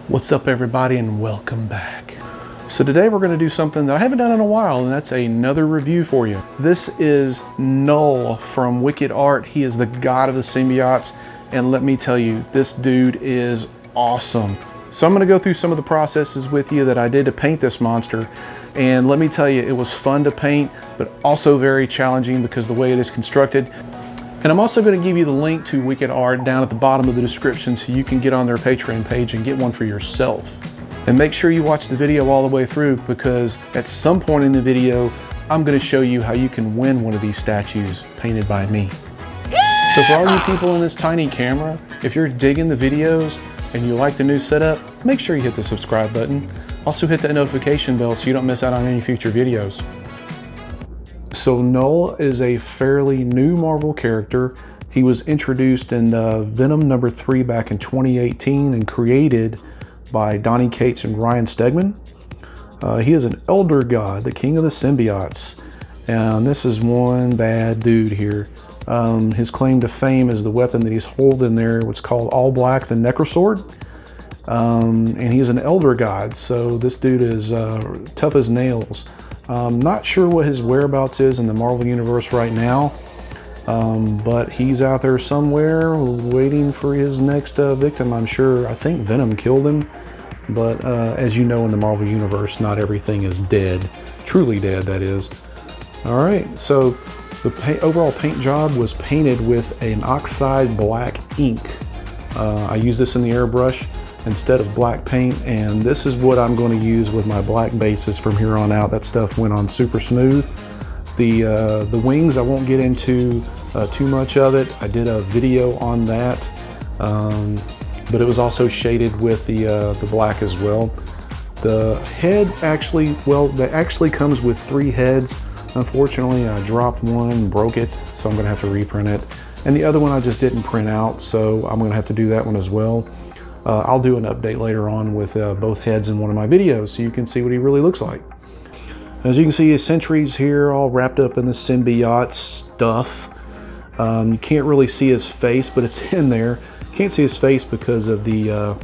What's up everybody and welcome back. So today we're going to do something that I haven't done in a while, and that's another review for you. This is Knull from Wicked Art. He is the god of the symbiotes, and let me tell you, this dude is awesome. So I'm going to go through some of the processes with you that I did to paint this monster, and let me tell you, it was fun to paint, but also very challenging because the way it is constructed. And I'm also going to give you the link to Wicked Art down at the bottom of the description so you can get on their Patreon page and get one for yourself. And make sure you watch the video all the way through, because at some point in the video, I'm going to show you how you can win one of these statues painted by me. So for all you people in this tiny camera, if you're digging the videos and you like the new setup, make sure you hit the subscribe button. Also hit that notification bell so you don't miss out on any future videos. So Knull is a fairly new Marvel character. He was introduced in Venom #3 back in 2018 and created by Donny Cates and Ryan Stegman. He is an elder god, the king of the symbiotes. And this is one bad dude here. His claim to fame is the weapon that he's holding there, what's called All Black, the Necrosword. And he's an elder god, so this dude is tough as nails. Not sure what his whereabouts is in the Marvel Universe right now, but he's out there somewhere waiting for his next victim, I'm sure. I think Venom killed him, but as you know, in the Marvel Universe, not everything is dead. Truly dead, that is. All right, so the overall paint job was painted with an oxide black ink. I use this in the airbrush instead of black paint, and this is what I'm going to use with my black bases from here on out. That stuff went on super smooth. The wings, I won't get into too much of it. I did a video on that, but it was also shaded with the black as well. The head actually, well, that actually comes with 3 heads. Unfortunately, I dropped one and broke it, so I'm going to have to reprint it. And the other one I just didn't print out, so I'm going to have to do that one as well. I'll do an update later on with both heads in one of my videos so you can see what he really looks like. As you can see, his sentries here all wrapped up in the symbiote stuff. You can't really see his face, but it's in there. You can't see his face because of the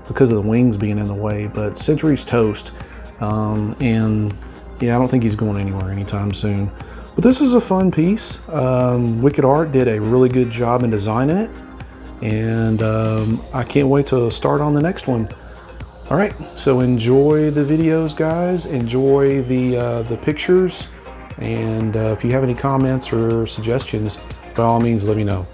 wings being in the way, but sentry's toast. And yeah, I don't think he's going anywhere anytime soon. But this is a fun piece. Wicked Art did a really good job in designing it. And I can't wait to start on the next one. All right, so enjoy the videos, guys. Enjoy the pictures, and if you have any comments or suggestions, by all means, let me know.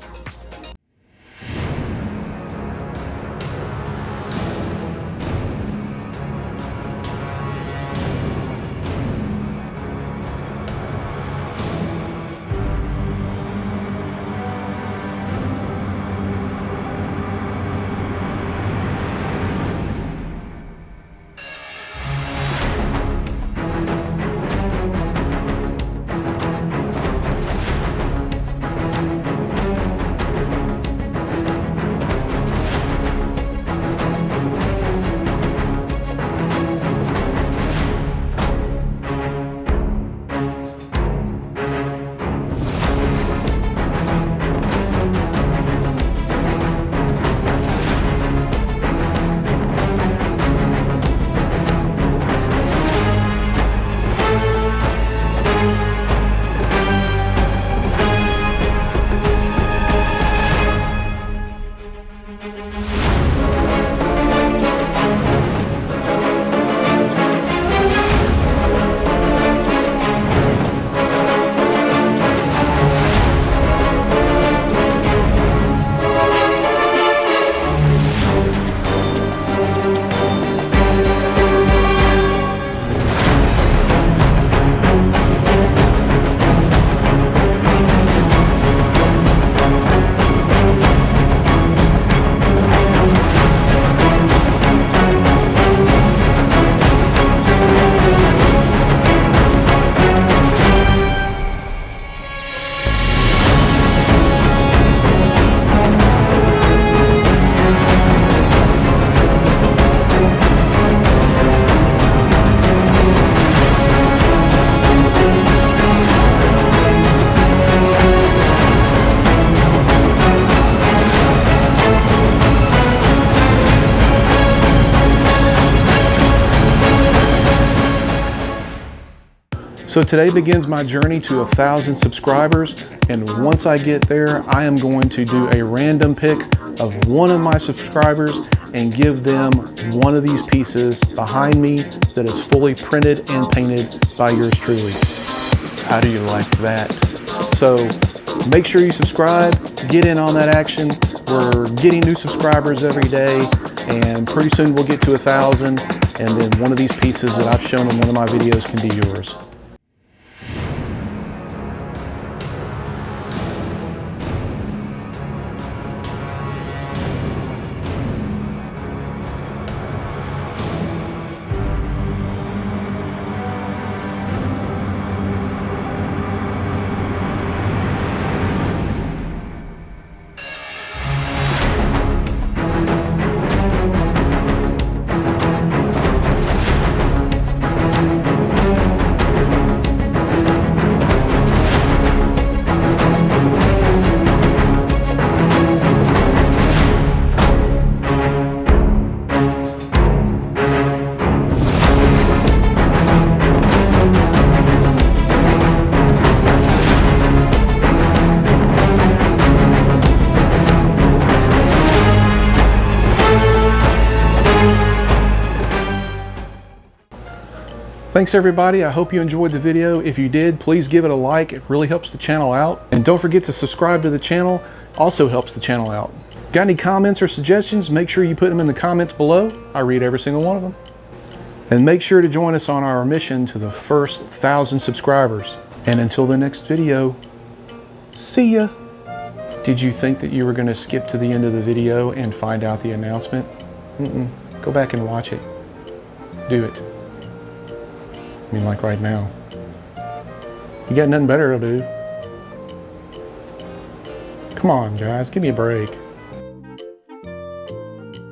So today begins my journey to 1,000 subscribers, and once I get there, I am going to do a random pick of one of my subscribers and give them one of these pieces behind me that is fully printed and painted by yours truly. How do you like that? So make sure you subscribe, get in on that action. We're getting new subscribers every day, and pretty soon we'll get to 1,000, and then one of these pieces that I've shown in one of my videos can be yours. Thanks everybody, I hope you enjoyed the video. If you did, please give it a like, it really helps the channel out. And don't forget to subscribe to the channel, also helps the channel out. Got any comments or suggestions, make sure you put them in the comments below. I read every single one of them. And make sure to join us on our mission to the first 1,000 subscribers. And until the next video, see ya. Did you think that you were gonna skip to the end of the video and find out the announcement? Go back and watch it. Do it. I mean, like right now. You got nothing better to do. Come on, guys, give me a break.